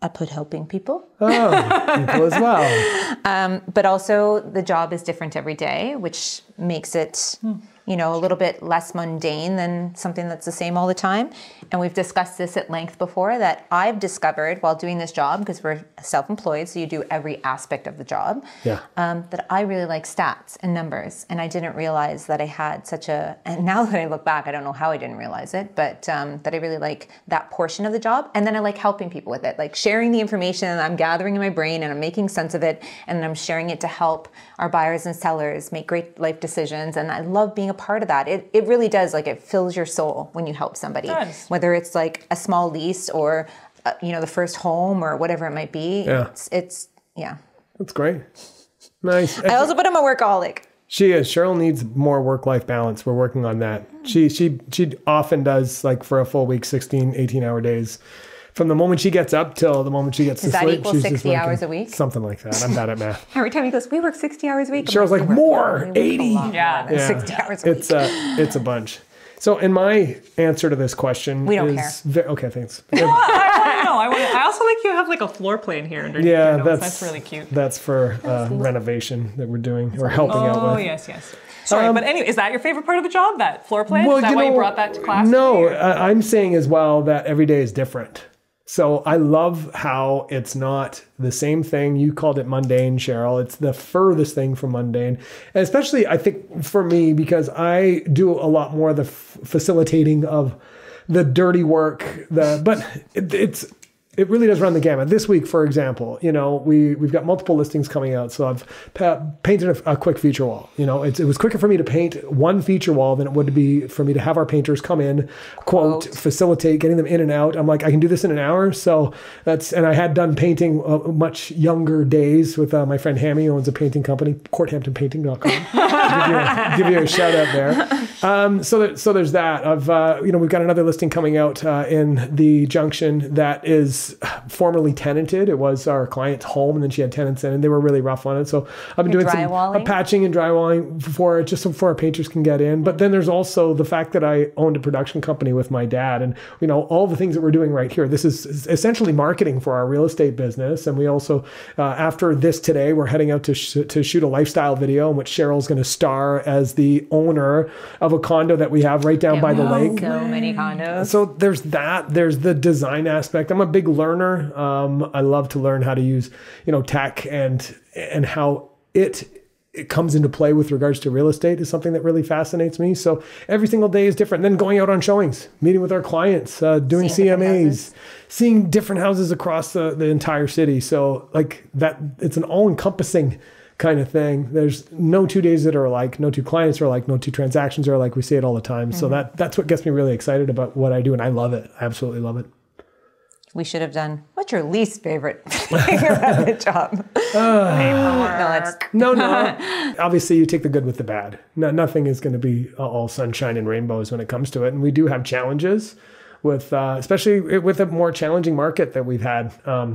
I put helping people. People as well. But also the job is different every day, which makes it, you know, a little bit less mundane than something that's the same all the time. And we've discussed this at length before that I've discovered while doing this job, because we're self-employed, so you do every aspect of the job, Yeah. that I really like stats and numbers. And I didn't realize that I had such a, and now that I look back, I don't know how I didn't realize it, but that I really like that portion of the job. And then I like helping people with it, like sharing the information that I'm gathering in my brain and I'm making sense of it and I'm sharing it to help our buyers and sellers make great life decisions. And I love being a part of that. It really does, like it fills your soul when you help somebody, It does. whether it's like a small lease or, you know, the first home or whatever it might be. Yeah. It's yeah. That's great. Nice. I also put him a workaholic. She is. Cheryl needs more work-life balance. We're working on that. She often does, like, for a full week, 16, 18-hour days. From the moment she gets up till the moment she gets Does to that sleep. equal she's just 60 working. hours a week? Something like that. I'm bad at math. Every time he goes, we work 60 hours a week. I'm Cheryl's like, "We work more, we work 80." a lot more Yeah. than Yeah. 60 hours a week. It's a bunch. So, in my answer to this question We don't is... Okay, thanks. I want to know. I also like you have like a floor plan here underneath Yeah, your notes. That's really cute. That's for renovation that we're doing or helping out with. Oh, yes. Sorry, but anyway, is that your favorite part of the job, that floor plan? Well, is that why you brought that to class? No, today, or- I'm saying as well that every day is different. So I love how it's not the same thing. You called it mundane, Cheryl. It's the furthest thing from mundane. And especially, I think, for me, because I do a lot more of the facilitating of the dirty work. But it really does run the gamut. This week, for example, you know, we've got multiple listings coming out. So I've painted a quick feature wall. You know, it was quicker for me to paint one feature wall than it would be for me to have our painters come in, quote, facilitate getting them in and out. I'm like, I can do this in an hour. So and I had done painting much younger days with my friend Hammy, who owns a painting company, courthamptonpainting.com. give you a shout out there. So there's that. We've got another listing coming out in the Junction that is formerly tenanted. It was our client's home, and then she had tenants in, and they were really rough on it. So I've been doing some patching and drywalling before our painters can get in. But then there's also the fact that I owned a production company with my dad, and all the things that we're doing right here. This is essentially marketing for our real estate business, and we also after this today, we're heading out to shoot a lifestyle video in which Cheryl's going to star as the owner of a condo that we have right down by the lake. So many condos. So there's that. There's the design aspect. I'm a big learner. I love to learn how to use, tech and how it comes into play with regards to real estate is something that really fascinates me. So every single day is different. Then going out on showings, meeting with our clients, doing CMAs, seeing different houses across the entire city. So like that, it's an all-encompassing kind of thing. There's no 2 days that are alike, no two clients are alike, no two transactions are alike. We see it all the time. So that's what gets me really excited about what I do. And I love it. I absolutely love it. We should have done, what's your least favorite thing about the job? No. Obviously, you take the good with the bad. Nothing is going to be all sunshine and rainbows when it comes to it. And we do have challenges with, especially with a more challenging market that we've had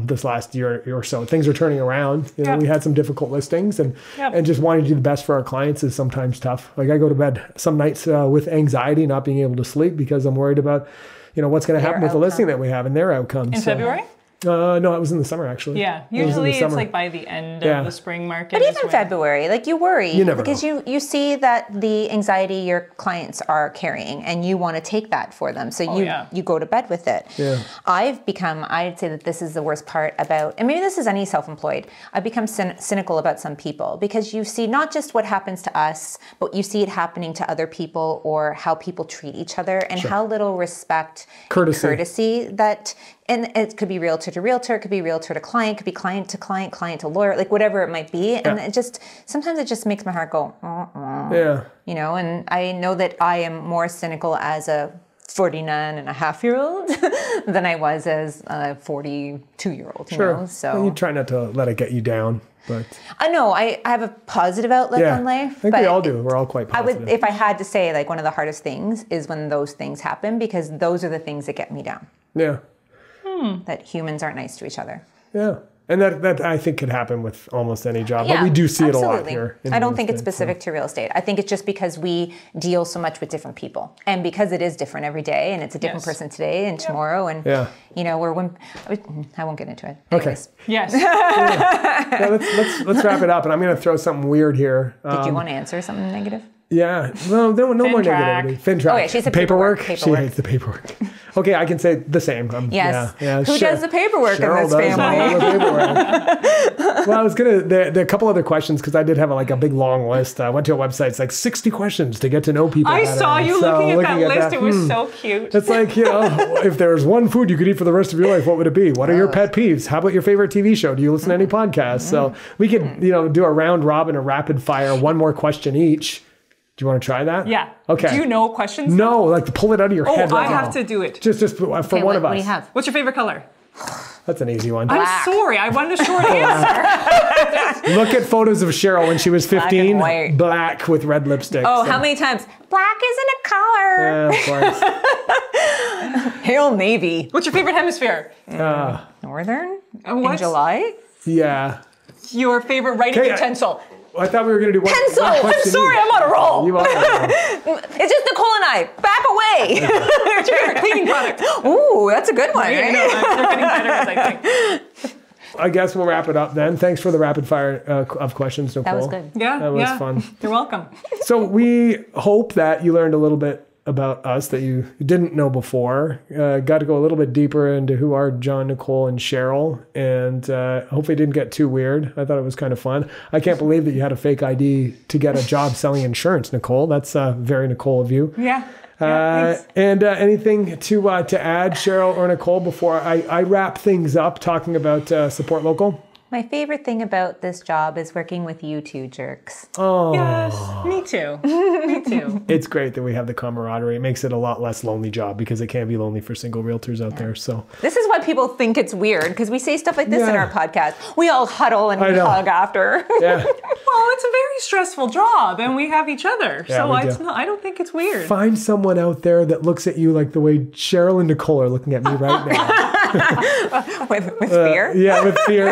this last year or so. Things are turning around. We had some difficult listings, and just wanting to do the best for our clients is sometimes tough. Like I go to bed some nights with anxiety, not being able to sleep because I'm worried about what's going to happen with the listing that we have and their outcomes. In February? No, it was in the summer actually. Yeah, usually it's like by the end of the spring market. But even February, like you worry because you see that the anxiety your clients are carrying, and you want to take that for them. So you go to bed with it. Yeah. I'd say that this is the worst part about, and maybe this is any self-employed. I've become cynical about some people because you see not just what happens to us, but you see it happening to other people, or how people treat each other, and how little respect, courtesy that. And it could be realtor to realtor, it could be realtor to client, it could be client to client, client to lawyer, like whatever it might be. And sometimes it just makes my heart go, Yeah. And I know that I am more cynical as a 49-and-a-half-year-old than I was as a 42-year-old, you know? So well, you try not to let it get you down. But I know I have a positive outlook on life. I think we all do. We're all quite positive. If I had to say, like, one of the hardest things is when those things happen, because those are the things that get me down. Yeah. That humans aren't nice to each other. Yeah. And that I think could happen with almost any job. But we do see it a lot here. I don't think it's specific to real estate. I think it's just because we deal so much with different people. And because it is different every day, and it's a different person today and tomorrow. And, I won't get into it. Anyways. Okay. Yes. Let's wrap it up. And I'm going to throw something weird here. Did you want to answer something negative? Yeah. No more negativity. FinTrack. Okay, she said paperwork. She hates the paperwork. Okay, I can say the same. Yes. Yeah, Who does the paperwork Cheryl in this family? Well, I was there are a couple other questions because I did have a big long list. I went to a website. It's like 60 questions to get to know people. I saw you looking at that list. It was so cute. It's like, if there's one food you could eat for the rest of your life, what would it be? What are your pet peeves? How about your favorite TV show? Do you listen to any podcasts? So we could, do a round robin, a rapid fire, one more question each. Do you want to try that? Yeah. Okay. Do you know questions? No, like to pull it out of your head. Oh, I have to do it. Just for one of us. What do you have? What's your favorite color? That's an easy one. I'm sorry. I wanted a short answer. Look at photos of Cheryl when she was 15. Black with red lipstick. Oh, how many times? Black isn't a color. Yeah, of course. Hail Navy. What's your favorite hemisphere? Northern? In July? Yeah. Your favorite writing utensil? I thought we were going to do one. Pencil! I'm sorry, I'm on a roll. You are on a roll. It's just Nicole and I. Back away. What's your favorite cleaning product? Ooh, that's a good one. Right? They're getting better as I think. I guess we'll wrap it up then. Thanks for the rapid fire of questions, Nicole. That was good. Yeah, that was fun. You're welcome. So we hope that you learned a little bit about us that you didn't know before. Got to go a little bit deeper into who are John, Nicole, and Cheryl, and hopefully didn't get too weird. I thought it was kind of fun. I can't believe that you had a fake ID to get a job selling insurance, Nicole. That's very Nicole of you. Yeah. And anything to add, Cheryl or Nicole, before I wrap things up talking about Support Local? My favorite thing about this job is working with you two jerks. Oh, Yes, me too. Me too. it's great that we have the camaraderie. It makes it a lot less lonely job because it can be lonely for single realtors out there. So This is why people think it's weird, because we say stuff like this in Yeah. our podcast. We all huddle and I know. hug after. yeah, Well, it's a very stressful job, and we have each other, Yeah, so we it's do. not, I don't think it's weird. find someone out there that looks at you like the way Cheryl and Nicole are looking at me right now. with fear. Yeah, with fear,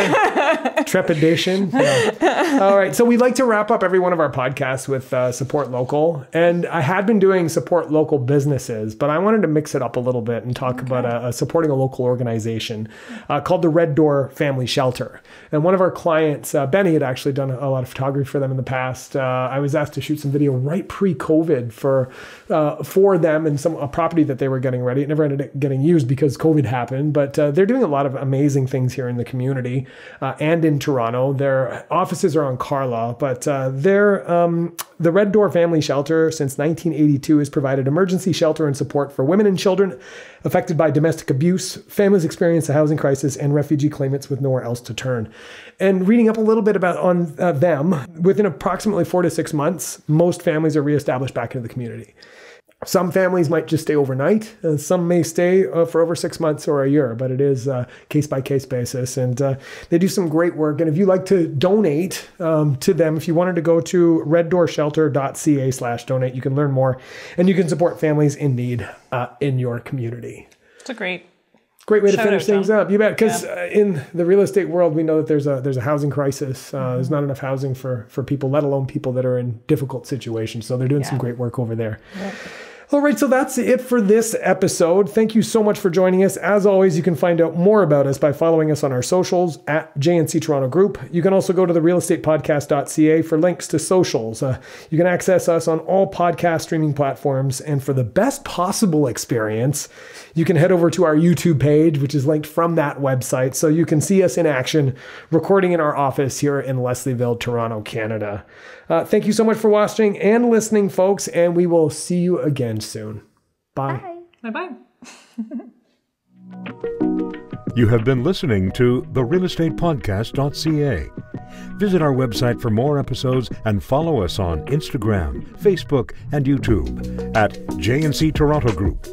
trepidation. Yeah. All right. So we like to wrap up every one of our podcasts with support local. And I had been doing support local businesses, but I wanted to mix it up a little bit and talk about supporting a local organization called the Red Door Family Shelter. And one of our clients, Benny, had actually done a lot of photography for them in the past. I was asked to shoot some video right pre-COVID for them and a property that they were getting ready. It never ended up getting used because COVID happened, but they're doing a lot of amazing things here in the community and in Toronto. Their offices are on Carlaw, but the Red Door Family Shelter since 1982 has provided emergency shelter and support for women and children affected by domestic abuse, families experience a housing crisis, and refugee claimants with nowhere else to turn. And reading up a little bit on them, within approximately 4 to 6 months, most families are reestablished back into the community. Some families might just stay overnight. Some may stay for over 6 months or a year, but it is case-by-case basis. And they do some great work. And if you'd like to donate to them, if you wanted to go to reddorshelter.ca/donate, you can learn more. And you can support families in need in your community. It's a great Great way to Shout finish out, things John. up. You bet. Because in the real estate world, we know that there's a housing crisis. There's not enough housing for people, let alone people that are in difficult situations. So they're doing some great work over there. Yep. All right, so that's it for this episode. Thank you so much for joining us. As always, you can find out more about us by following us on our socials at JNC Toronto Group. You can also go to therealestatepodcast.ca for links to socials. You can access us on all podcast streaming platforms. And for the best possible experience, you can head over to our YouTube page, which is linked from that website, so you can see us in action recording in our office here in Leslieville, Toronto, Canada. Thank you so much for watching and listening, folks, and we will see you again soon. Bye. Bye-bye. You have been listening to therealestatepodcast.ca. Visit our website for more episodes and follow us on Instagram, Facebook, and YouTube at JNC Toronto Group.